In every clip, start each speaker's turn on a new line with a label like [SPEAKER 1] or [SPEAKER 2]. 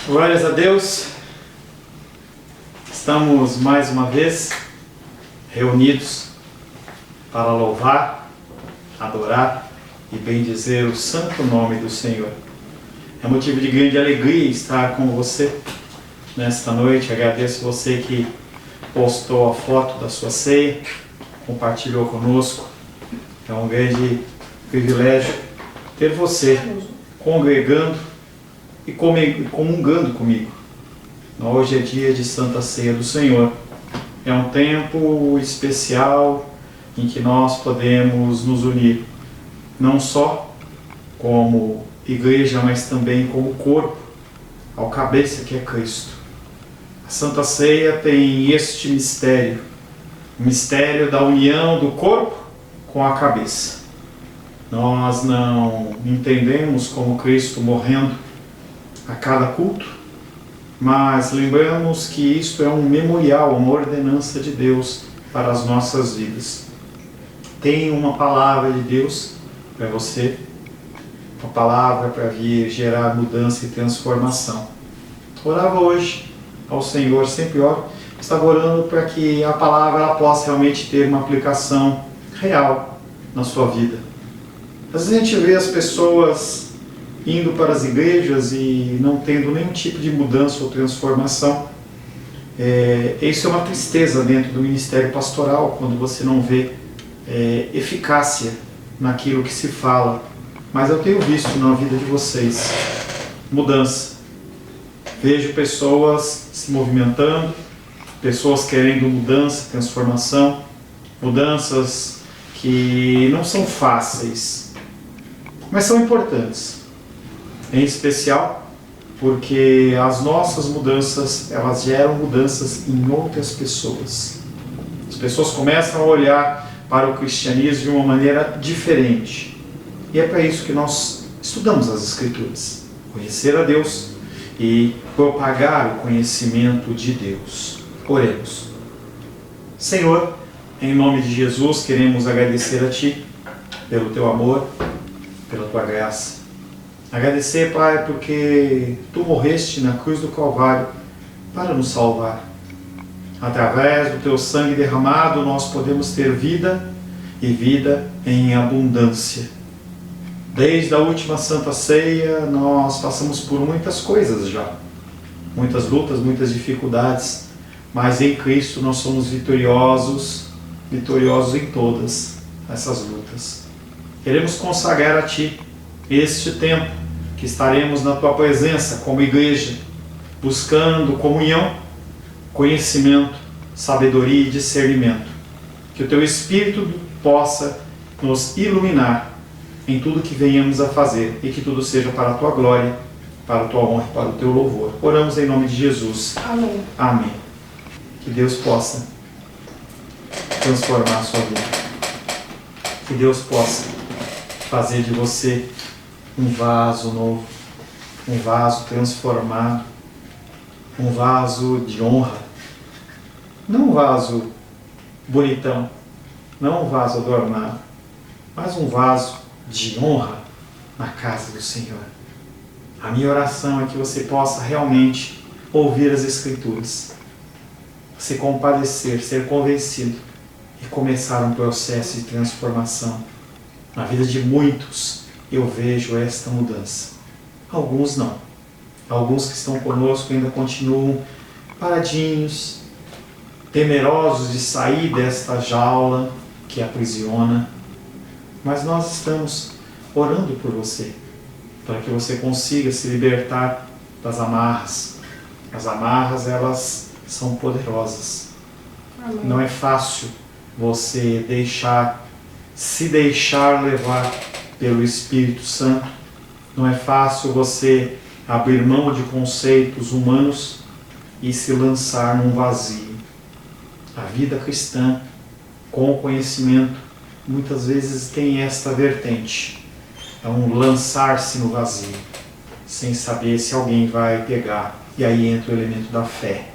[SPEAKER 1] Glórias a Deus, estamos mais uma vez reunidos para louvar, adorar e bendizer o santo nome do Senhor. É motivo de grande alegria estar com você nesta noite. Agradeço você que postou a foto da sua ceia, compartilhou conosco. É um grande privilégio ter você congregando e comungando comigo. Hoje é dia de Santa Ceia do Senhor. É um tempo especial em que nós podemos nos unir, não só como igreja, mas também como corpo, ao cabeça que é Cristo. A Santa Ceia tem este mistério, o mistério da união do corpo com a cabeça. Nós não entendemos como Cristo morrendo a cada culto, mas lembramos que isto é um memorial, uma ordenança de Deus para as nossas vidas. Tem uma palavra de Deus para você, uma palavra para vir gerar mudança e transformação. Orava hoje ao Senhor, sempre oro, estava orando para que a palavra ela possa realmente ter uma aplicação real na sua vida. Às vezes a gente vê as pessoas indo para as igrejas e não tendo nenhum tipo de mudança ou transformação. Isso é uma tristeza dentro do ministério pastoral, quando você não vê eficácia naquilo que se fala. Mas eu tenho visto na vida de vocês mudança. Vejo pessoas se movimentando, pessoas querendo mudança, transformação, mudanças que não são fáceis, mas são importantes. Em especial porque as nossas mudanças, elas geram mudanças em outras pessoas. As pessoas começam a olhar para o cristianismo de uma maneira diferente. E é para isso que nós estudamos as Escrituras. Conhecer a Deus e propagar o conhecimento de Deus. Oremos. Senhor, em nome de Jesus, queremos agradecer a Ti pelo Teu amor, pela Tua graça. Agradecer, Pai, porque Tu morreste na cruz do Calvário para nos salvar. Através do Teu sangue derramado, nós podemos ter vida e vida em abundância. Desde a última Santa Ceia, nós passamos por muitas coisas já. Muitas lutas, muitas dificuldades. Mas em Cristo nós somos vitoriosos em todas essas lutas. Queremos consagrar a Ti este tempo que estaremos na Tua presença como igreja, buscando comunhão, conhecimento, sabedoria e discernimento. Que o Teu Espírito possa nos iluminar em tudo que venhamos a fazer e que tudo seja para a Tua glória, para a Tua honra e para o Teu louvor. Oramos em nome de Jesus.
[SPEAKER 2] Amém.
[SPEAKER 1] Amém. Que Deus possa transformar a sua vida. Que Deus possa fazer de você um vaso novo, um vaso transformado, um vaso de honra. Não um vaso bonitão, não um vaso adornado, mas um vaso de honra na casa do Senhor. A minha oração é que você possa realmente ouvir as Escrituras, se compadecer, ser convencido e começar um processo de transformação. Na vida de muitos eu vejo esta mudança. Alguns não. Alguns que estão conosco ainda continuam paradinhos, temerosos de sair desta jaula que aprisiona. Mas nós estamos orando por você, para que você consiga se libertar das amarras. As amarras, elas são poderosas.
[SPEAKER 2] Amém.
[SPEAKER 1] Não é fácil você se deixar levar pelo Espírito Santo. Não é fácil você abrir mão de conceitos humanos e se lançar num vazio. A vida cristã, com o conhecimento, muitas vezes tem esta vertente. É um lançar-se no vazio, sem saber se alguém vai pegar. E aí entra o elemento da fé.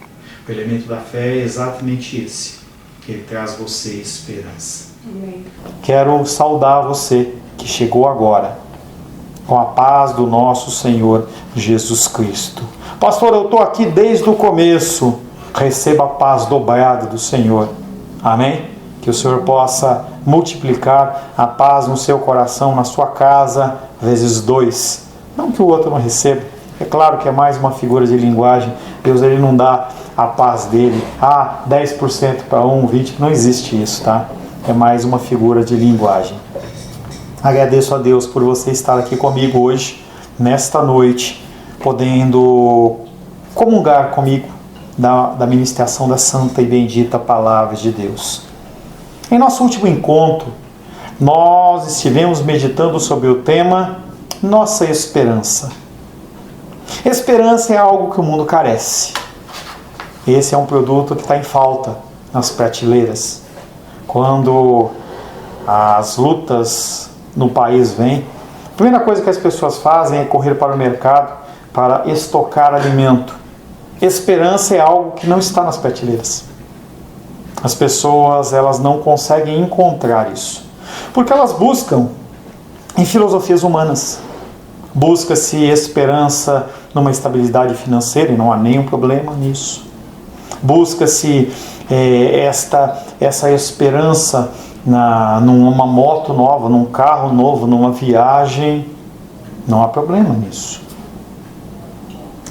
[SPEAKER 1] O elemento da fé é exatamente esse, que ele traz você esperança.
[SPEAKER 2] Amém.
[SPEAKER 1] Quero saudar você que chegou agora.
[SPEAKER 2] com a paz do nosso Senhor Jesus Cristo. Pastor, eu estou aqui desde o começo. Receba a paz dobrada do Senhor. Amém? Que o Senhor possa multiplicar a paz no seu coração, na sua casa, vezes 2. Não que o outro não receba. É claro que é mais uma figura de linguagem. Deus ele não dá a paz dele. 10% para um, 20%. Não existe isso, tá? É mais uma figura de linguagem. Agradeço a Deus por você estar aqui comigo hoje, nesta noite, podendo comungar comigo da ministração da santa e bendita palavra de Deus. Em nosso último encontro, nós estivemos meditando sobre o tema Nossa Esperança. Esperança é algo que o mundo carece. Esse é um produto que está em falta nas prateleiras. Quando as lutas no país vêm, a primeira coisa que as pessoas fazem é correr para o mercado para estocar alimento. Esperança é algo que não está nas prateleiras. As pessoas elas não conseguem encontrar isso, porque elas buscam em filosofias humanas. Busca-se esperança numa estabilidade financeira, e não há nenhum problema nisso. Busca-se essa esperança numa moto nova, num carro novo, numa viagem. Não há problema nisso.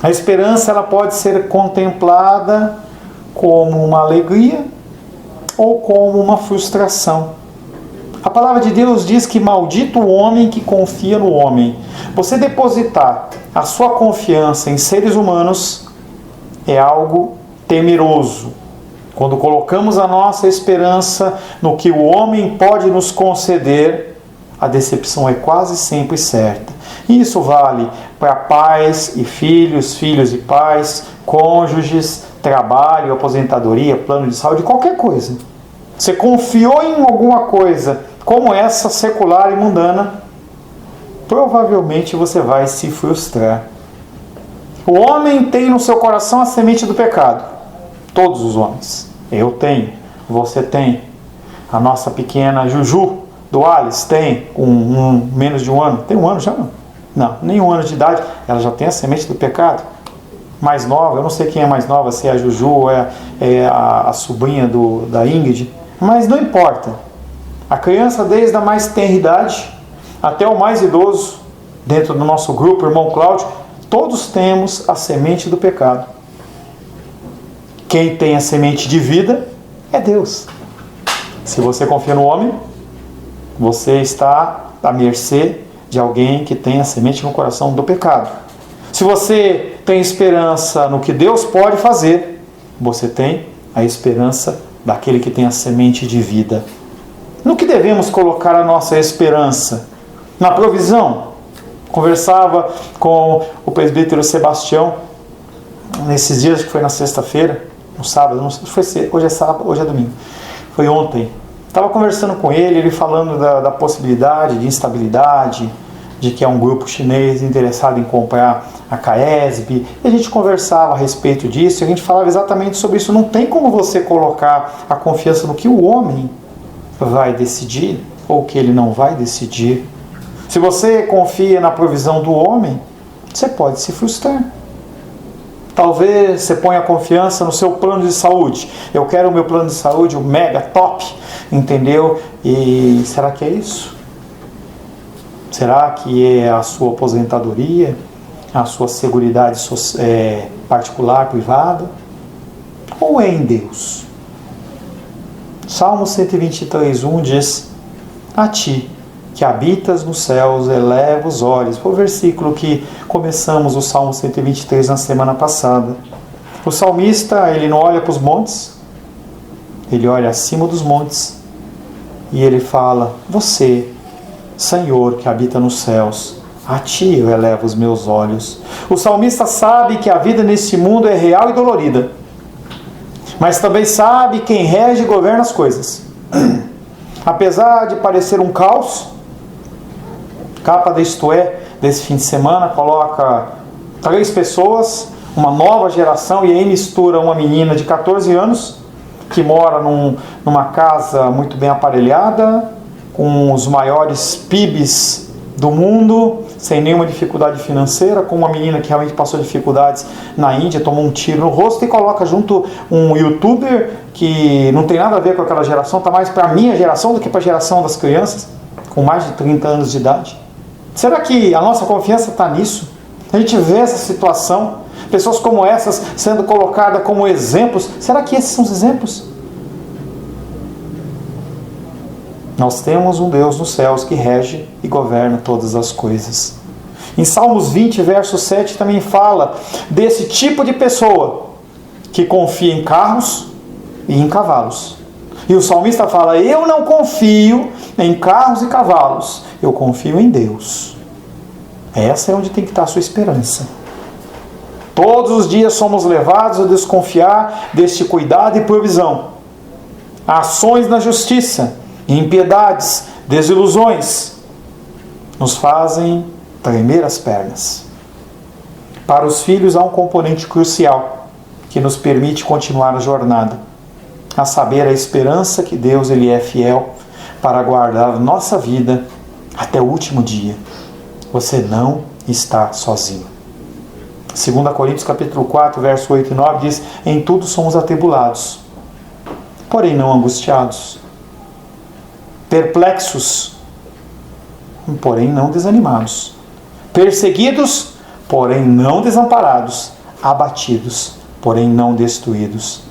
[SPEAKER 2] A esperança ela pode ser contemplada como uma alegria ou como uma frustração. A palavra de Deus diz que maldito o homem que confia no homem. Você depositar a sua confiança em seres humanos é algo temeroso. Quando colocamos a nossa esperança no que o homem pode nos conceder, a decepção é quase sempre certa. E isso vale para pais e filhos, filhos e pais, cônjuges, trabalho, aposentadoria, plano de saúde, qualquer coisa. Você confiou em alguma coisa como essa secular e mundana, provavelmente você vai se frustrar. O homem tem no seu coração a semente do pecado. Todos os homens. Eu tenho, você tem. A nossa pequena Juju do Alice tem menos de um ano. Tem um ano já? Não, nem um ano de idade. Ela já tem a semente do pecado. Mais nova, eu não sei quem é mais nova, se é a Juju ou é a sobrinha da Ingrid. Mas não importa. A criança, desde a mais tenra idade até o mais idoso, dentro do nosso grupo, irmão Cláudio, todos temos a semente do pecado. Quem tem a semente de vida é Deus. Se você confia no homem, você está à mercê de alguém que tem a semente no coração do pecado. Se você tem esperança no que Deus pode fazer, você tem a esperança daquele que tem a semente de vida. No que devemos colocar a nossa esperança? Na provisão? Conversava com o presbítero Sebastião nesses dias, que foi na sexta-feira, no sábado, não sei, hoje é sábado, hoje é domingo, foi ontem. Estava conversando com ele falando da possibilidade de instabilidade, de que é um grupo chinês interessado em comprar a Caesb, e a gente conversava a respeito disso, e a gente falava exatamente sobre isso. Não tem como você colocar a confiança no que o homem vai decidir, ou que ele não vai decidir. Se você confia na provisão do homem, você pode se frustrar. Talvez você ponha a confiança no seu plano de saúde. Eu quero o meu plano de saúde, o mega top, entendeu? E será que é isso? Será que é a sua aposentadoria, a sua seguridade particular, privada? Ou é em Deus? Salmo 123:1 diz: a ti, que habitas nos céus, eleva os olhos. Foi o versículo que começamos o Salmo 123 na semana passada. O salmista, ele não olha para os montes, ele olha acima dos montes e ele fala: você, Senhor, que habita nos céus, a ti eu elevo os meus olhos. O salmista sabe que a vida nesse mundo é real e dolorida, mas também sabe quem rege e governa as coisas. Apesar de parecer um caos, capa da Isto É desse fim de semana coloca 3 pessoas, uma nova geração, e aí mistura uma menina de 14 anos que mora numa casa muito bem aparelhada, com os maiores PIBs do mundo, sem nenhuma dificuldade financeira, com uma menina que realmente passou dificuldades na Índia, tomou um tiro no rosto e coloca junto um youtuber que não tem nada a ver com aquela geração, está mais para a minha geração do que para a geração das crianças, com mais de 30 anos de idade. Será que a nossa confiança está nisso? A gente vê essa situação, pessoas como essas sendo colocadas como exemplos. Será que esses são os exemplos? Nós temos um Deus nos céus que rege e governa todas as coisas. Em Salmos 20, verso 7, também fala desse tipo de pessoa que confia em carros e em cavalos. E o salmista fala: eu não confio em carros e cavalos, eu confio em Deus. Essa é onde tem que estar a sua esperança. Todos os dias somos levados a desconfiar deste cuidado e provisão. Ações na justiça, impiedades, desilusões nos fazem tremer as pernas. Para os filhos há um componente crucial que nos permite continuar a jornada, a saber, a esperança que Deus ele é fiel para guardar a nossa vida até o último dia. Você não está sozinho. 2 Coríntios capítulo 4, verso 8 e 9 diz: em tudo somos atribulados, porém não angustiados, perplexos, porém não desanimados, perseguidos, porém não desamparados, abatidos, porém não destruídos.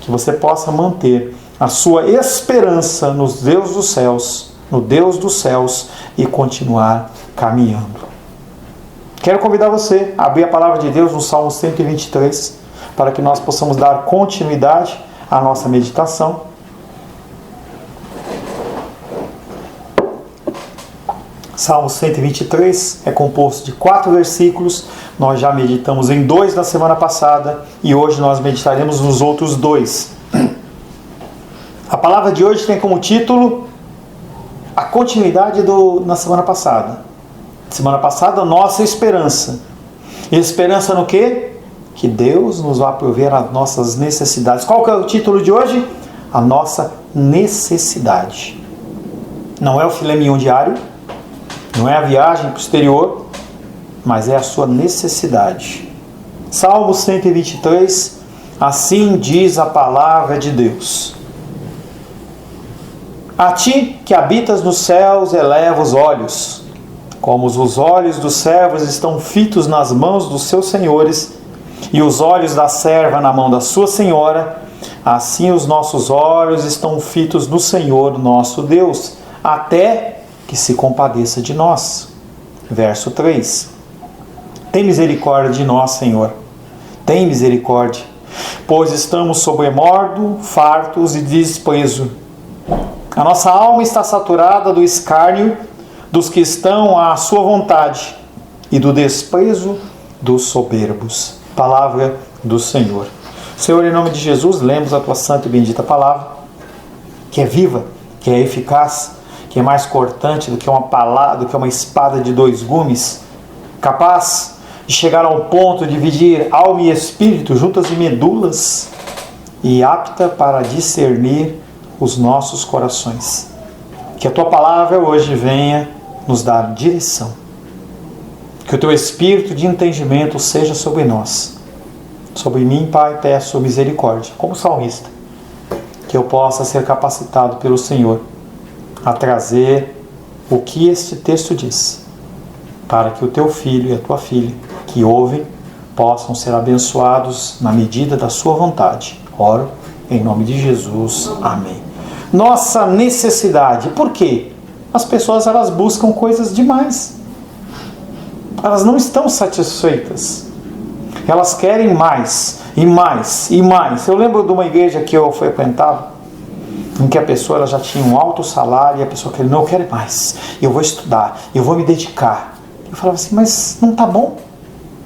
[SPEAKER 2] Que você possa manter a sua esperança no Deus dos céus e continuar caminhando. Quero convidar você a abrir a palavra de Deus no Salmo 123 para que nós possamos dar continuidade à nossa meditação. Salmo 123 é composto de 4 versículos. Nós já meditamos em 2 na semana passada e hoje nós meditaremos nos outros 2. A palavra de hoje tem como título a continuidade na semana passada. Semana passada, nossa esperança. Esperança no quê? Que Deus nos vai prover as nossas necessidades. Qual que é o título de hoje? A nossa necessidade. Não é o filé mignon diário, não é a viagem para o exterior, mas é a sua necessidade. Salmo 123, assim diz a palavra de Deus. A ti que habitas nos céus, eleva os olhos, como os olhos dos servos estão fitos nas mãos dos seus senhores, e os olhos da serva na mão da sua senhora, assim os nossos olhos estão fitos no Senhor nosso Deus, até que se compadeça de nós. Verso 3. Tem misericórdia de nós, Senhor. Tem misericórdia, pois estamos sobremordo, fartos e desprezo. A nossa alma está saturada do escárnio dos que estão à sua vontade e do desprezo dos soberbos. Palavra do Senhor. Senhor, em nome de Jesus, lemos a tua santa e bendita palavra, que é viva, que é eficaz, que é mais cortante do que uma palavra, do que uma espada de 2 gumes, capaz de chegar ao ponto de dividir alma e espírito, juntas e medulas, e apta para discernir os nossos corações. Que a tua palavra hoje venha nos dar direção. Que o teu espírito de entendimento seja sobre nós. Sobre mim, Pai, peço misericórdia, como salmista, que eu possa ser capacitado pelo Senhor a trazer o que este texto diz, para que o teu filho e a tua filha que ouvem possam ser abençoados na medida da sua vontade. Oro em nome de Jesus. Amém. Nossa necessidade. Por quê? As pessoas elas buscam coisas demais. Elas não estão satisfeitas. Elas querem mais, e mais, e mais. Eu lembro de uma igreja que eu frequentava, em que a pessoa ela já tinha um alto salário, e a pessoa queria, não, eu quero mais, eu vou estudar, eu vou me dedicar. Eu falava assim, mas não está bom?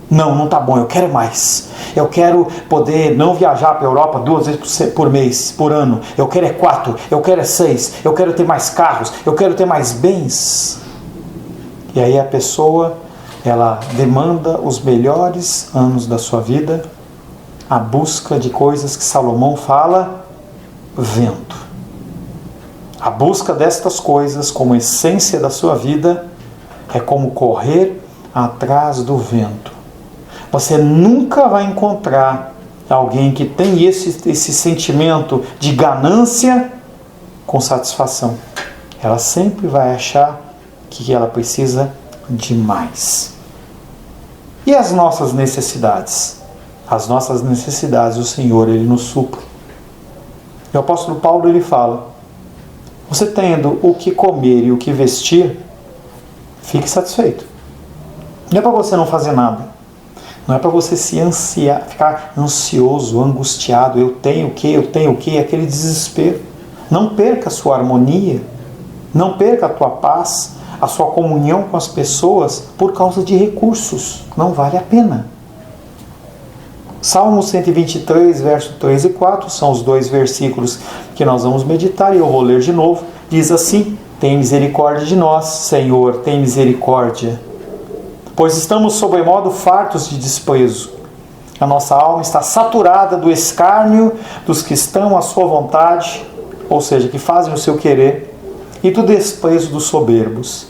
[SPEAKER 2] Não está bom, eu quero mais. Eu quero poder não viajar para a Europa 2 vezes por mês, por ano. Eu quero 4, eu quero 6, eu quero ter mais carros, eu quero ter mais bens. E aí a pessoa, ela demanda os melhores anos da sua vida, a busca de coisas que Salomão fala, vento. A busca destas coisas como essência da sua vida é como correr atrás do vento. Você nunca vai encontrar alguém que tem esse sentimento de ganância com satisfação. Ela sempre vai achar que ela precisa de mais. E as nossas necessidades? As nossas necessidades, o Senhor, Ele nos supre. E o apóstolo Paulo, ele fala: você tendo o que comer e o que vestir, fique satisfeito. Não é para você não fazer nada. Não é para você ficar ansioso, angustiado. Eu tenho o que? Aquele desespero. Não perca a sua harmonia. Não perca a tua paz, a sua comunhão com as pessoas por causa de recursos. Não vale a pena. Salmo 123, verso 3 e 4, são os 2 versículos que nós vamos meditar, e eu vou ler de novo. Diz assim: tem misericórdia de nós, Senhor, tem misericórdia. Pois estamos sobremodo fartos de desprezo. A nossa alma está saturada do escárnio dos que estão à sua vontade, ou seja, que fazem o seu querer, e do desprezo dos soberbos.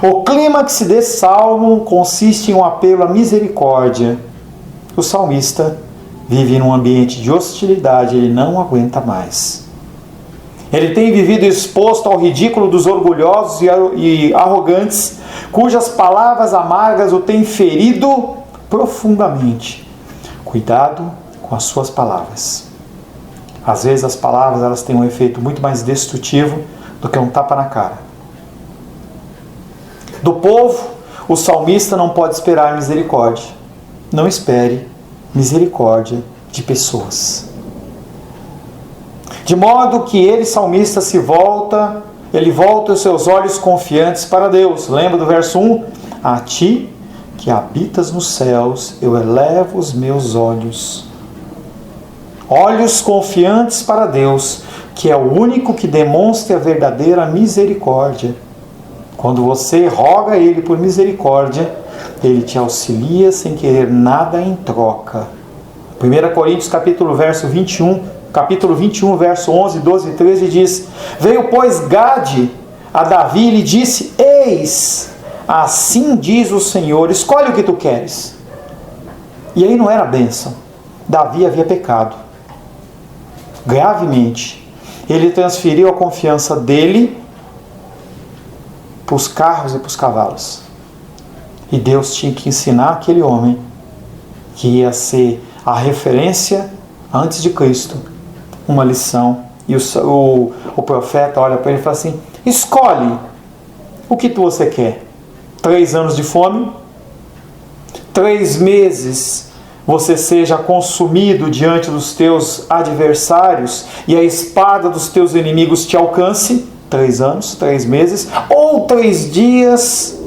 [SPEAKER 2] O clímax desse salmo consiste em um apelo à misericórdia. O salmista vive num ambiente de hostilidade, ele não aguenta mais. Ele tem vivido exposto ao ridículo dos orgulhosos e arrogantes, cujas palavras amargas o têm ferido profundamente. Cuidado com as suas palavras. Às vezes as palavras elas têm um efeito muito mais destrutivo do que um tapa na cara. Do povo, o salmista não pode esperar misericórdia. Não espere misericórdia de pessoas. De modo que ele, salmista, ele volta os seus olhos confiantes para Deus. Lembra do verso 1? A ti que habitas nos céus, eu elevo os meus olhos. Olhos confiantes para Deus, que é o único que demonstra a verdadeira misericórdia. Quando você roga a Ele por misericórdia, Ele te auxilia sem querer nada em troca. 1 Coríntios capítulo 21, verso 11, 12 e 13 diz: veio, pois, Gade a Davi e lhe disse: eis, assim diz o Senhor, escolhe o que tu queres. E aí não era bênção. Davi havia pecado gravemente. Ele transferiu a confiança dele para os carros e para os cavalos. E Deus tinha que ensinar aquele homem, que ia ser a referência antes de Cristo, uma lição. E o profeta olha para ele e fala assim: escolhe o que você quer. 3 anos de fome, 3 meses você seja consumido diante dos teus adversários e a espada dos teus inimigos te alcance. 3 anos, 3 meses, ou 3 dias,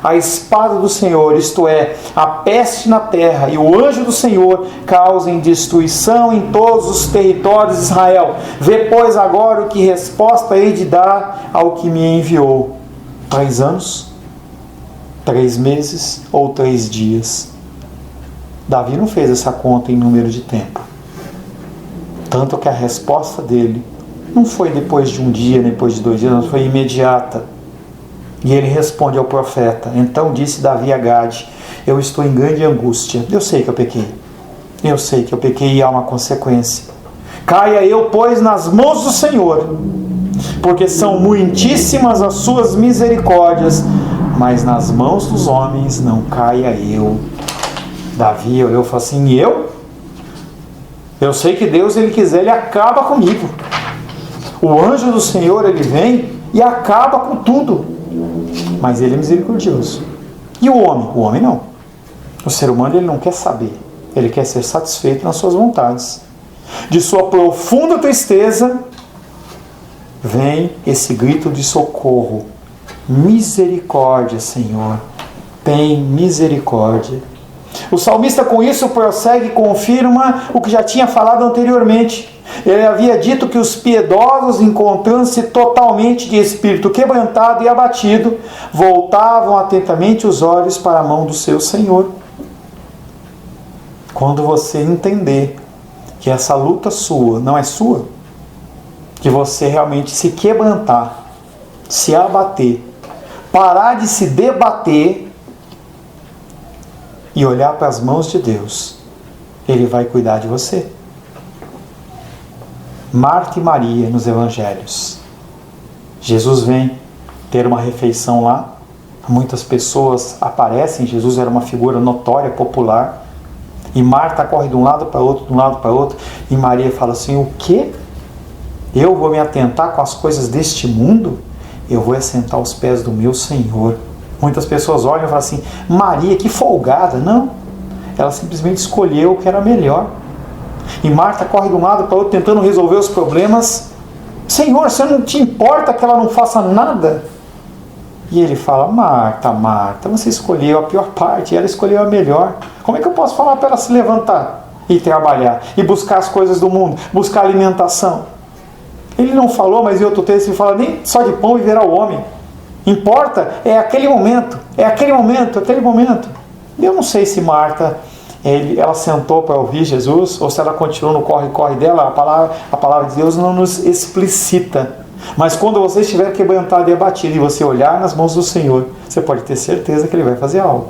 [SPEAKER 2] a espada do Senhor, isto é, a peste na terra, e o anjo do Senhor causem destruição em todos os territórios de Israel. Vê, pois, agora o que resposta hei de dar ao que me enviou. 3 anos, 3 meses ou 3 dias. Davi não fez essa conta em número de tempo. Tanto que a resposta dele não foi depois de 1 dia, depois de 2 dias, não, foi imediata. E ele responde ao profeta: então disse Davi a Gade: eu estou em grande angústia. Eu sei que eu pequei. Eu sei que eu pequei e há uma consequência. Caia eu, pois, nas mãos do Senhor, porque são muitíssimas as suas misericórdias, mas nas mãos dos homens não caia eu. Davi, eu falo assim: eu sei que Deus, ele quiser, ele acaba comigo. O anjo do Senhor, ele vem e acaba com tudo. Mas ele é misericordioso. E o homem? O homem não. O ser humano, ele não quer saber. Ele quer ser satisfeito nas suas vontades. De sua profunda tristeza, vem esse grito de socorro: misericórdia, Senhor, tem misericórdia. O salmista com isso prossegue e confirma o que já tinha falado anteriormente. Ele havia dito que os piedosos, encontrando-se totalmente de espírito quebrantado e abatido, voltavam atentamente os olhos para a mão do seu Senhor. Quando você entender que essa luta sua não é sua, que você realmente se quebrantar, se abater, parar de se debater e olhar para as mãos de Deus, Ele vai cuidar de você. Marta e Maria nos evangelhos. Jesus vem ter uma refeição lá. Muitas pessoas aparecem. Jesus era uma figura notória, popular. E Marta corre de um lado para outro, de um lado para outro. E Maria fala assim: o quê? Eu vou me atentar com as coisas deste mundo? Eu vou assentar aos pés do meu Senhor. Muitas pessoas olham e falam assim: Maria, que folgada. Não. Ela simplesmente escolheu o que era melhor. E Marta corre de um lado para o outro tentando resolver os problemas. Senhor, você não te importa que ela não faça nada? E ele fala: Marta, Marta, você escolheu a pior parte, ela escolheu a melhor. Como é que eu posso falar para ela se levantar e trabalhar, e buscar as coisas do mundo, buscar alimentação? Ele não falou, mas em outro texto ele fala: nem só de pão viverá o homem. Importa, é aquele momento, é aquele momento, aquele momento. Eu não sei se Marta, ela sentou para ouvir Jesus, ou se ela continuou no corre-corre dela. A palavra de Deus não nos explicita. Mas quando você estiver quebrantado e abatido, e você olhar nas mãos do Senhor, você pode ter certeza que Ele vai fazer algo.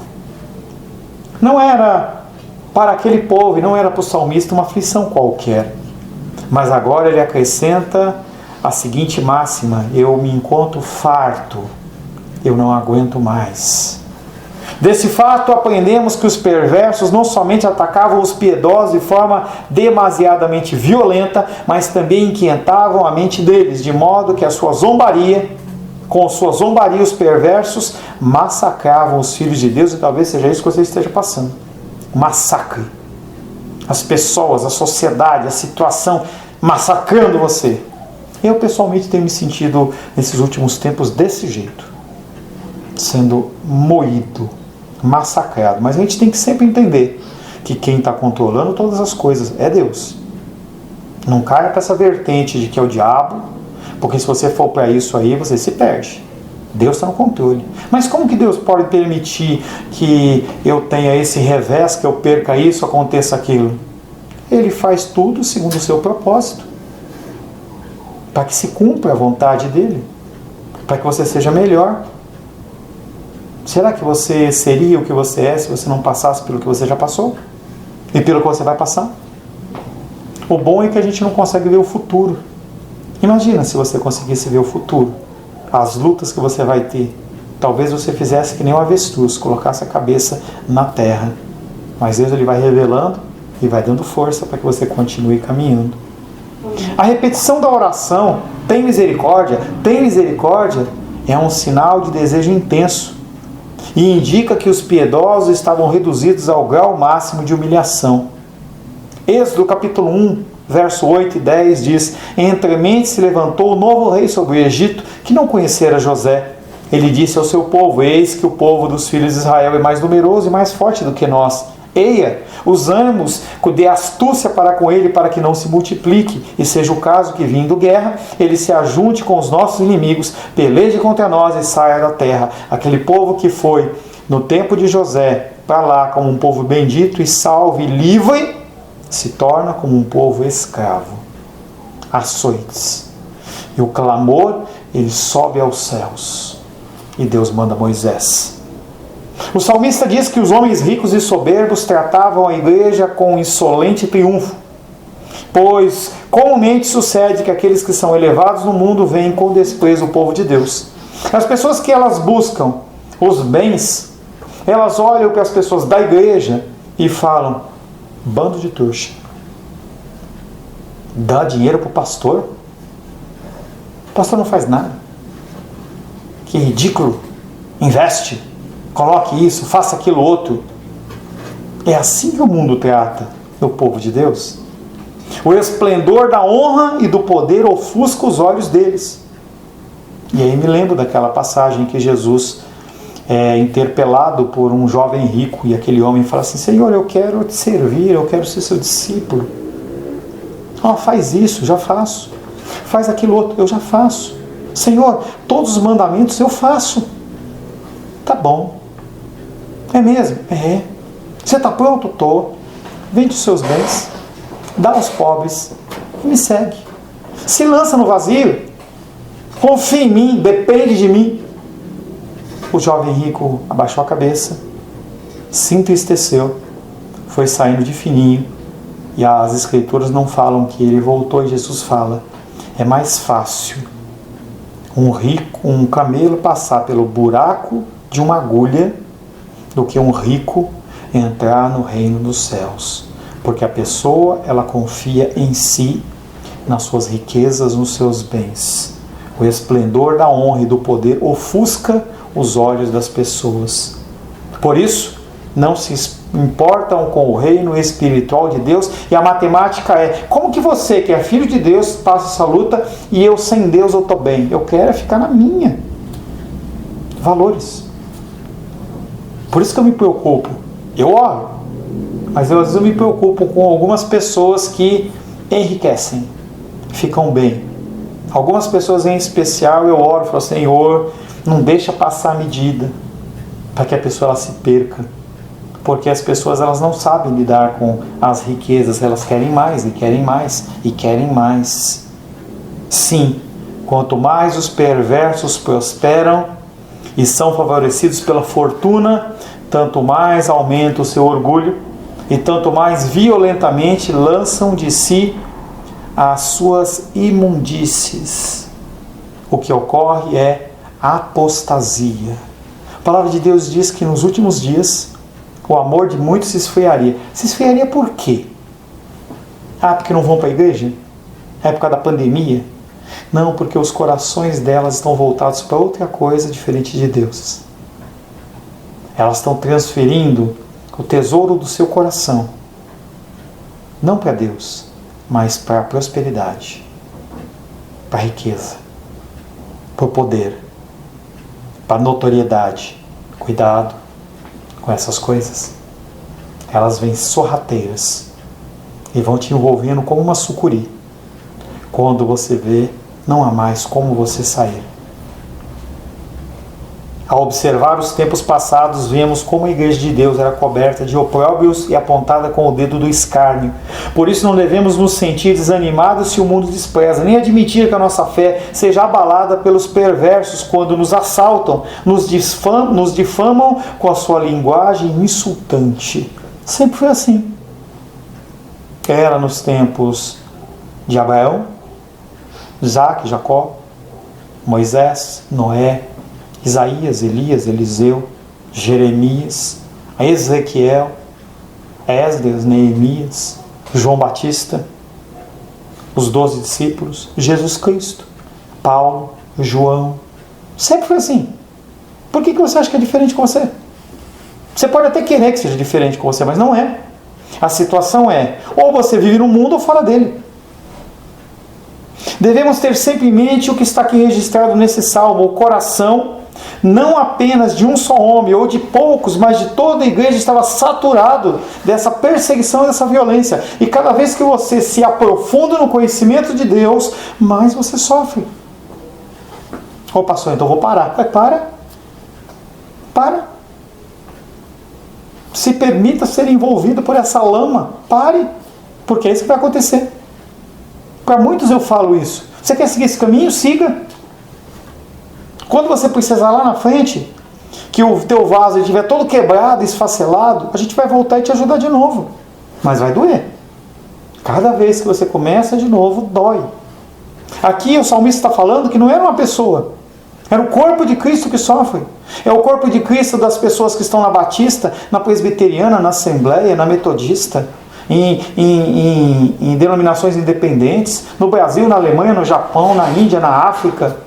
[SPEAKER 2] Não era para aquele povo, e não era para o salmista uma aflição qualquer. Mas agora ele acrescenta a seguinte máxima: eu me encontro farto, eu não aguento mais. Desse fato aprendemos que os perversos não somente atacavam os piedosos de forma demasiadamente violenta, mas também inquietavam a mente deles, de modo que com sua zombaria os perversos massacravam os filhos de Deus. E talvez seja isso que você esteja passando. Massacre. As pessoas, a sociedade, a situação massacrando você. Eu pessoalmente tenho me sentido nesses últimos tempos desse jeito, sendo moído, massacrado. Mas a gente tem que sempre entender que quem está controlando todas as coisas é Deus. Não caia para essa vertente de que é o diabo, porque se você for para isso aí, você se perde. Deus está no controle. Mas como que Deus pode permitir que eu tenha esse revés, que eu perca isso, aconteça aquilo? Ele faz tudo segundo o seu propósito, para que se cumpra a vontade dele, para que você seja melhor. Será que você seria o que você é se você não passasse pelo que você já passou? E pelo que você vai passar? O bom é que a gente não consegue ver o futuro. Imagina se você conseguisse ver o futuro, as lutas que você vai ter. Talvez você fizesse que nem um avestruz, colocasse a cabeça na terra. Mas Deus, Ele vai revelando e vai dando força para que você continue caminhando. A repetição da oração, tem misericórdia, é um sinal de desejo intenso e indica que os piedosos estavam reduzidos ao grau máximo de humilhação. Êxodo capítulo 1, verso 8 e 10 diz: entremente se levantou o novo rei sobre o Egito, que não conhecera José. Ele disse ao seu povo: eis que o povo dos filhos de Israel é mais numeroso e mais forte do que nós. Eia, usamos de astúcia para com ele, para que não se multiplique, e seja o caso que, vindo guerra, ele se ajunte com os nossos inimigos, peleje contra nós e saia da terra. Aquele povo que foi, no tempo de José, para lá como um povo bendito e salvo e livre, se torna como um povo escravo. Açoites. E o clamor, ele sobe aos céus. E Deus manda Moisés. O salmista diz que os homens ricos e soberbos tratavam a igreja com insolente triunfo, pois comumente sucede que aqueles que são elevados no mundo veem com desprezo o povo de Deus. As pessoas que elas buscam os bens, elas olham para as pessoas da igreja e falam: bando de trouxa. Dá dinheiro para o pastor? O pastor não faz nada. Que ridículo. Investe. Coloque isso, faça aquilo outro. É assim que o mundo trata o povo de Deus. O esplendor da honra e do poder ofusca os olhos deles. E aí me lembro daquela passagem que Jesus é interpelado por um jovem rico, e aquele homem fala assim: Senhor, eu quero te servir, eu quero ser seu discípulo. Faz isso, já faço. Faz aquilo outro, eu já faço. Senhor, todos os mandamentos eu faço. Tá bom. É mesmo? É. Você está pronto? Estou. Vende os seus bens, dá aos pobres e me segue. Se lança no vazio. Confia em mim, depende de mim. O jovem rico abaixou a cabeça, se entristeceu, foi saindo de fininho, e as escrituras não falam que ele voltou, e Jesus fala: é mais fácil um camelo passar pelo buraco de uma agulha do que um rico entrar no reino dos céus. Porque a pessoa, ela confia em si, nas suas riquezas, nos seus bens. O esplendor da honra e do poder ofusca os olhos das pessoas. Por isso, não se importam com o reino espiritual de Deus. E a matemática é: como que você, que é filho de Deus, passa essa luta e eu sem Deus eu estou bem? Eu quero ficar na minha. Valores. Por isso que eu me preocupo. Eu oro, mas às vezes eu me preocupo com algumas pessoas que enriquecem, ficam bem. Algumas pessoas em especial eu oro e falo: Senhor, não deixa passar a medida, para que a pessoa ela se perca. Porque as pessoas, elas não sabem lidar com as riquezas, elas querem mais, e querem mais, e querem mais. Sim, quanto mais os perversos prosperam e são favorecidos pela fortuna, tanto mais aumenta o seu orgulho, e tanto mais violentamente lançam de si as suas imundícies. O que ocorre é apostasia. A palavra de Deus diz que nos últimos dias o amor de muitos se esfriaria. Se esfriaria por quê? Porque não vão para a igreja? É por causa da pandemia? Não, porque os corações delas estão voltados para outra coisa diferente de Deus. Elas estão transferindo o tesouro do seu coração, não para Deus, mas para a prosperidade, para a riqueza, para o poder, para a notoriedade. Cuidado com essas coisas. Elas vêm sorrateiras e vão te envolvendo como uma sucuri. Quando você vê, não há mais como você sair. Ao observar os tempos passados, vemos como a igreja de Deus era coberta de opróbrios e apontada com o dedo do escárnio. Por isso não devemos nos sentir desanimados se o mundo despreza, nem admitir que a nossa fé seja abalada pelos perversos quando nos assaltam, nos difamam com a sua linguagem insultante. Sempre foi assim. Era nos tempos de Abraão, Isaac, Jacó, Moisés, Noé, Isaías, Elias, Eliseu, Jeremias, Ezequiel, Esdras, Neemias, João Batista, os 12 discípulos, Jesus Cristo, Paulo, João. Sempre foi assim. Por que você acha que é diferente com você? Você pode até querer que seja diferente com você, mas não é. A situação é: ou você vive no mundo ou fora dele. Devemos ter sempre em mente o que está aqui registrado nesse salmo: o coração não apenas de um só homem ou de poucos, mas de toda a igreja estava saturado dessa perseguição e dessa violência. E cada vez que você se aprofunda no conhecimento de Deus, mais você sofre. Ô pastor, então eu vou parar. Para. Se permita ser envolvido por essa lama. Pare, porque é isso que vai acontecer. Para muitos eu falo isso. Você quer seguir esse caminho? Siga. Quando você precisar lá na frente, que o teu vaso estiver todo quebrado, esfacelado, a gente vai voltar e te ajudar de novo. Mas vai doer. Cada vez que você começa de novo, dói. Aqui o salmista está falando que não era uma pessoa. Era o corpo de Cristo que sofre. É o corpo de Cristo das pessoas que estão na Batista, na Presbiteriana, na Assembleia, na Metodista, em denominações independentes, no Brasil, na Alemanha, no Japão, na Índia, na África,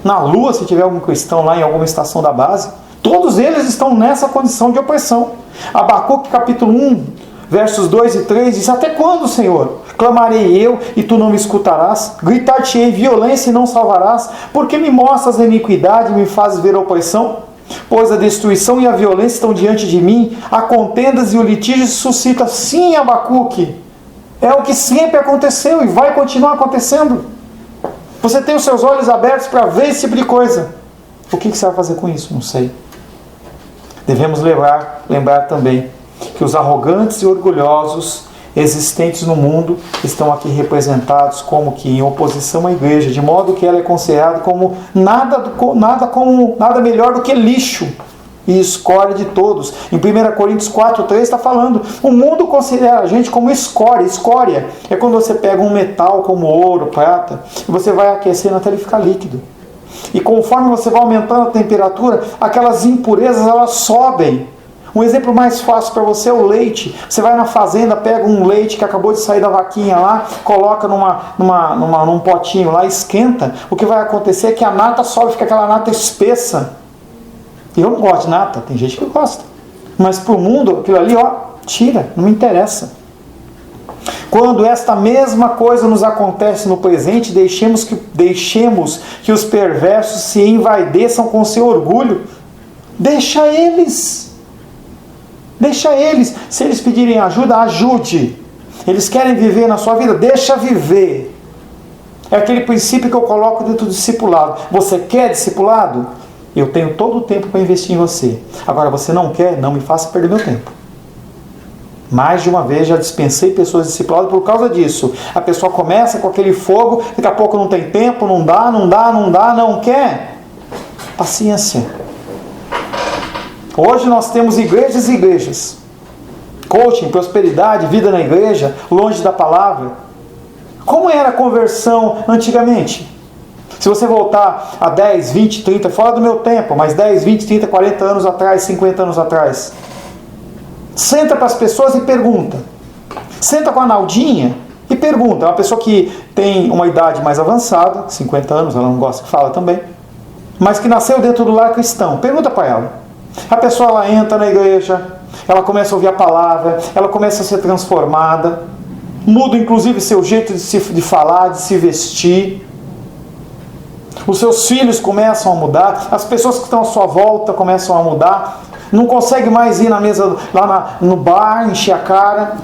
[SPEAKER 2] na Lua, se tiver algum cristão lá em alguma estação da base. Todos eles estão nessa condição de opressão. Abacuque capítulo 1, versos 2 e 3 diz: até quando, Senhor? Clamarei eu e tu não me escutarás? Gritar-te-ei violência e não salvarás? Porque me mostras a iniquidade e me fazes ver a opressão? Pois a destruição e a violência estão diante de mim, há contendas e o litígio se suscita. Sim, Abacuque, é o que sempre aconteceu e vai continuar acontecendo. Você tem os seus olhos abertos para ver esse tipo de coisa. O que você vai fazer com isso? Não sei. Devemos lembrar também que os arrogantes e orgulhosos existentes no mundo estão aqui representados como que em oposição à igreja, de modo que ela é considerada como nada melhor do que lixo e escória de todos. Em 1 Coríntios 4:3 está falando, o mundo considera a gente como escória. Escória é quando você pega um metal como ouro, prata, e você vai aquecendo até ele ficar líquido. E conforme você vai aumentando a temperatura, aquelas impurezas elas sobem. Um exemplo mais fácil para você é o leite. Você vai na fazenda, pega um leite que acabou de sair da vaquinha lá, coloca num potinho lá, esquenta. O que vai acontecer é que a nata sobe, fica aquela nata espessa. E eu não gosto de nata, tem gente que gosta. Mas para o mundo, aquilo ali, tira, não me interessa. Quando esta mesma coisa nos acontece no presente, deixemos que os perversos se envaideçam com seu orgulho. Deixa eles. Se eles pedirem ajuda, ajude. Eles querem viver na sua vida, deixa viver. É aquele princípio que eu coloco dentro do discipulado. Você quer discipulado? Eu tenho todo o tempo para investir em você. Agora, você não quer? Não me faça perder meu tempo. Mais de uma vez já dispensei pessoas discipuladas por causa disso. A pessoa começa com aquele fogo, daqui a pouco não tem tempo, não quer. Paciência. Hoje nós temos igrejas e igrejas. Coaching, prosperidade, vida na igreja, longe da palavra. Como era a conversão antigamente? Se você voltar a 10, 20, 30, fora do meu tempo, mas 10, 20, 30, 40 anos atrás, 50 anos atrás. Senta para as pessoas e pergunta. Senta com a Naldinha e pergunta. É uma pessoa que tem uma idade mais avançada, 50 anos, ela não gosta que fala também, mas que nasceu dentro do lar cristão. Pergunta para ela. A pessoa ela entra na igreja, ela começa a ouvir a palavra, ela começa a ser transformada, muda inclusive seu jeito de falar, de se vestir. Os seus filhos começam a mudar, as pessoas que estão à sua volta começam a mudar, não consegue mais ir na mesa, no bar, encher a cara.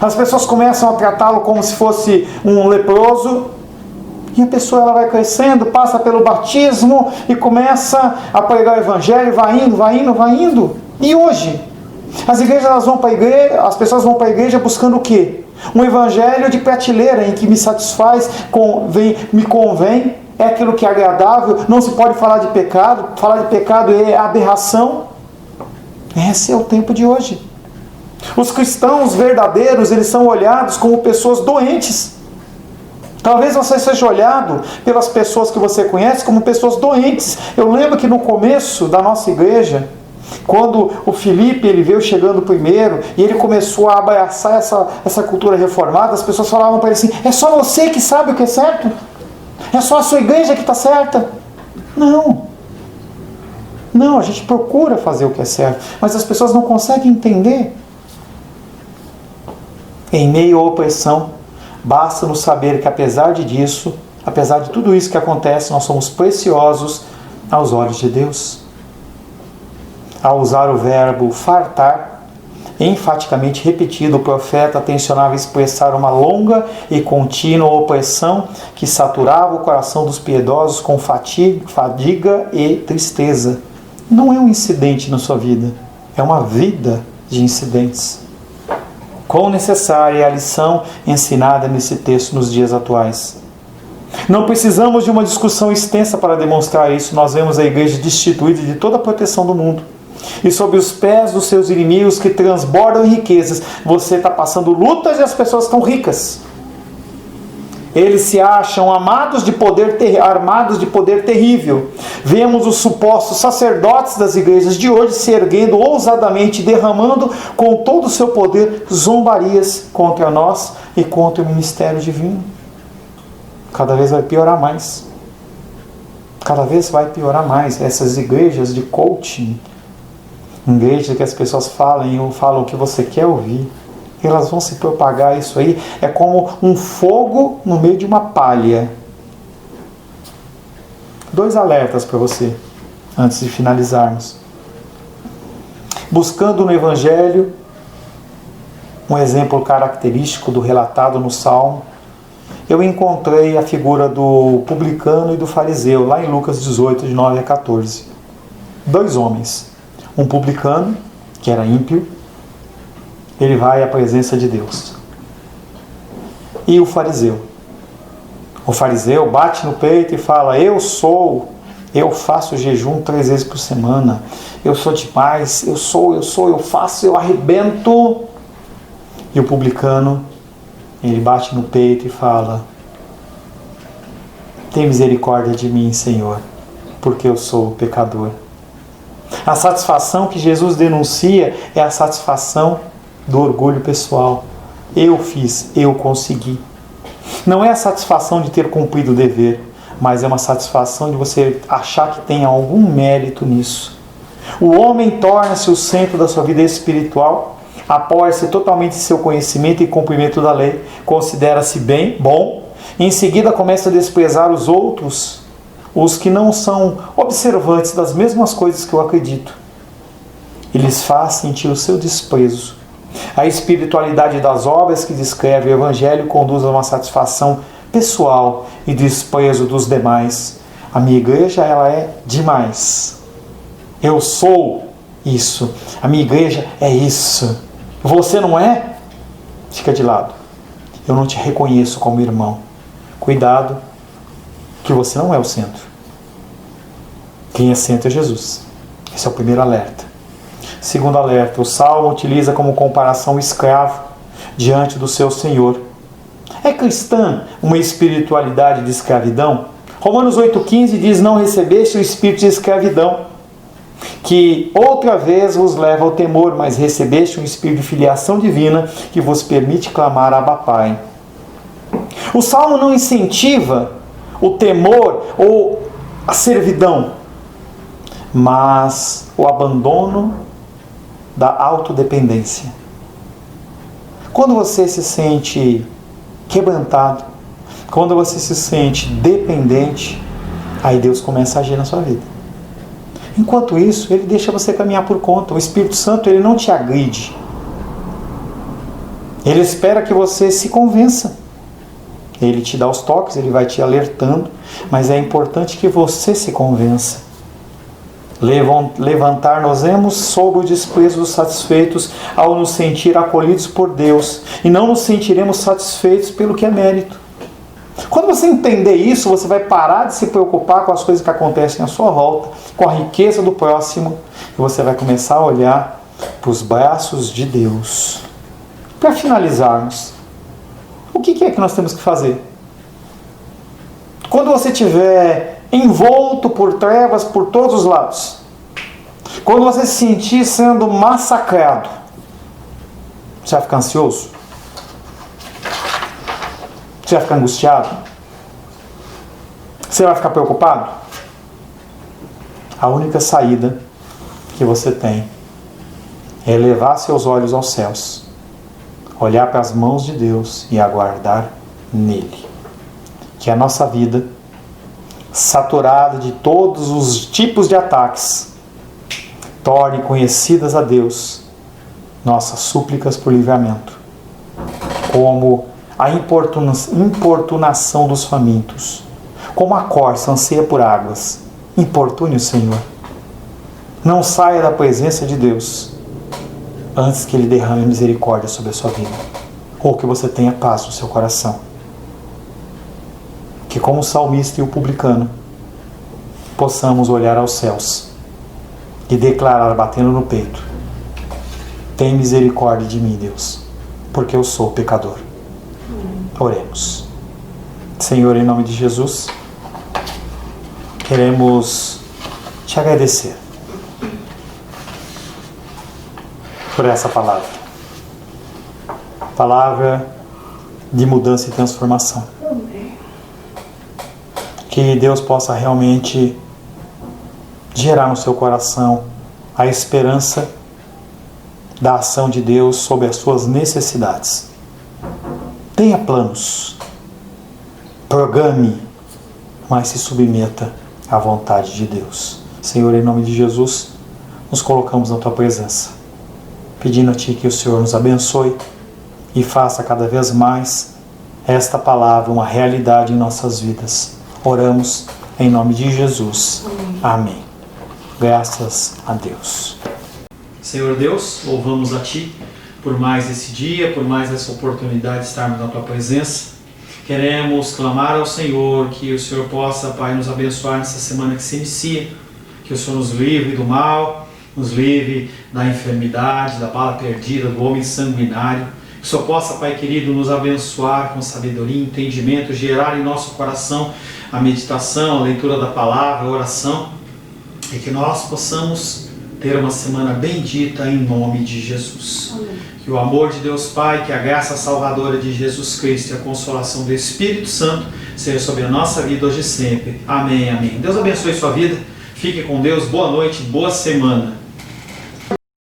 [SPEAKER 2] As pessoas começam a tratá-lo como se fosse um leproso. E a pessoa ela vai crescendo, passa pelo batismo e começa a pregar o evangelho, vai indo. E hoje? As igrejas elas vão para a igreja, as pessoas vão para a igreja buscando o quê? Um evangelho de prateleira em que me satisfaz, me convém, é aquilo que é agradável, não se pode falar de pecado é aberração. Esse é o tempo de hoje. Os cristãos verdadeiros, eles são olhados como pessoas doentes. Talvez você seja olhado pelas pessoas que você conhece como pessoas doentes. Eu lembro que no começo da nossa igreja, quando o Felipe ele veio chegando primeiro e ele começou a abraçar essa cultura reformada, as pessoas falavam para ele assim, é só você que sabe o que é certo? É só a sua igreja que está certa? Não, a gente procura fazer o que é certo, mas as pessoas não conseguem entender. Em meio à opressão, basta-nos saber que apesar de tudo isso que acontece, nós somos preciosos aos olhos de Deus. Ao usar o verbo fartar, enfaticamente repetido, o profeta tensionava expressar uma longa e contínua opressão que saturava o coração dos piedosos com fadiga e tristeza. Não é um incidente na sua vida, é uma vida de incidentes. Quão necessária é a lição ensinada nesse texto nos dias atuais. Não precisamos de uma discussão extensa para demonstrar isso. Nós vemos a igreja destituída de toda a proteção do mundo. E sob os pés dos seus inimigos que transbordam em riquezas. Você está passando lutas e as pessoas estão ricas. Eles se acham armados de poder terrível. Vemos os supostos sacerdotes das igrejas de hoje se erguendo ousadamente, derramando com todo o seu poder zombarias contra nós e contra o ministério divino. Cada vez vai piorar mais. Essas igrejas de coaching, igrejas que as pessoas falam o que você quer ouvir. Elas vão se propagar isso aí. É como um fogo no meio de uma palha. 2 alertas para você, antes de finalizarmos. Buscando no Evangelho, um exemplo característico do relatado no Salmo, eu encontrei a figura do publicano e do fariseu, lá em Lucas 18, de 9 a 14. 2 homens. Um publicano, que era ímpio, ele vai à presença de Deus. E o fariseu? O fariseu bate no peito e fala: eu faço jejum 3 vezes por semana, eu sou demais, eu faço, eu arrebento. E o publicano, ele bate no peito e fala: tem misericórdia de mim, Senhor, porque eu sou pecador. A satisfação que Jesus denuncia é a satisfação do orgulho pessoal. Eu fiz, eu consegui. Não é a satisfação de ter cumprido o dever, mas é uma satisfação de você achar que tem algum mérito nisso. O homem torna-se o centro da sua vida espiritual, apoia-se totalmente em seu conhecimento e cumprimento da lei, considera-se bom, e em seguida começa a desprezar os outros, os que não são observantes das mesmas coisas que eu acredito. E lhes faz sentir o seu desprezo. A espiritualidade das obras que descreve o Evangelho conduz a uma satisfação pessoal e desprezo dos demais. A minha igreja, ela é demais. Eu sou isso. A minha igreja é isso. Você não é? Fica de lado. Eu não te reconheço como irmão. Cuidado, que você não é o centro. Quem é centro é Jesus. Esse é o primeiro alerta. Segundo alerta, o Salmo utiliza como comparação o escravo diante do seu Senhor. É cristã uma espiritualidade de escravidão? Romanos 8,15 diz: não recebeste o espírito de escravidão, que outra vez vos leva ao temor, mas recebeste um espírito de filiação divina, que vos permite clamar Abba Pai. O Salmo não incentiva o temor ou a servidão, mas o abandono da autodependência. Quando você se sente quebrantado, quando você se sente dependente, aí Deus começa a agir na sua vida. Enquanto isso, Ele deixa você caminhar por conta. O Espírito Santo, Ele não te agride. Ele espera que você se convença. Ele te dá os toques, Ele vai te alertando, mas é importante que você se convença. Levantar-nos-emos sob o desprezo dos satisfeitos ao nos sentir acolhidos por Deus, e não nos sentiremos satisfeitos pelo que é mérito. Quando você entender isso, você vai parar de se preocupar com as coisas que acontecem à sua volta, com a riqueza do próximo, e você vai começar a olhar para os braços de Deus. Para finalizarmos, o que é que nós temos que fazer? Quando você estiver envolto por trevas por todos os lados, quando você se sentir sendo massacrado, você vai ficar ansioso? Você vai ficar angustiado? Você vai ficar preocupado? A única saída que você tem é elevar seus olhos aos céus, olhar para as mãos de Deus e aguardar nele. Que a nossa vida, saturada de todos os tipos de ataques, torne conhecidas a Deus nossas súplicas por livramento, como a importunação dos famintos, como a corça anseia por águas. Importune o Senhor. Não saia da presença de Deus antes que Ele derrame misericórdia sobre a sua vida, ou que você tenha paz no seu coração. Que como o salmista e o publicano, possamos olhar aos céus e declarar, batendo no peito: tem misericórdia de mim, Deus, porque eu sou pecador. Oremos. Senhor, em nome de Jesus, queremos te agradecer por essa palavra. Palavra de mudança e transformação. Que Deus possa realmente gerar no seu coração a esperança da ação de Deus sobre as suas necessidades. Tenha planos, programe, mas se submeta à vontade de Deus. Senhor, em nome de Jesus, nos colocamos na Tua presença, pedindo a Ti que o Senhor nos abençoe e faça cada vez mais esta palavra uma realidade em nossas vidas. Oramos em nome de Jesus. Amém. Graças a Deus.
[SPEAKER 1] Senhor Deus, louvamos a Ti por mais esse dia, por mais essa oportunidade de estarmos na Tua presença. Queremos clamar ao Senhor que o Senhor possa, Pai, nos abençoar nessa semana que se inicia, que o Senhor nos livre do mal, nos livre da enfermidade, da bala perdida, do homem sanguinário. Que o Senhor possa, Pai querido, nos abençoar com sabedoria, entendimento, gerar em nosso coração a meditação, a leitura da palavra, a oração, e que nós possamos ter uma semana bendita em nome de Jesus. Amém. Que o amor de Deus Pai, que a graça salvadora de Jesus Cristo e a consolação do Espírito Santo seja sobre a nossa vida hoje e sempre. Amém, amém. Deus abençoe sua vida. Fique com Deus. Boa noite, boa semana.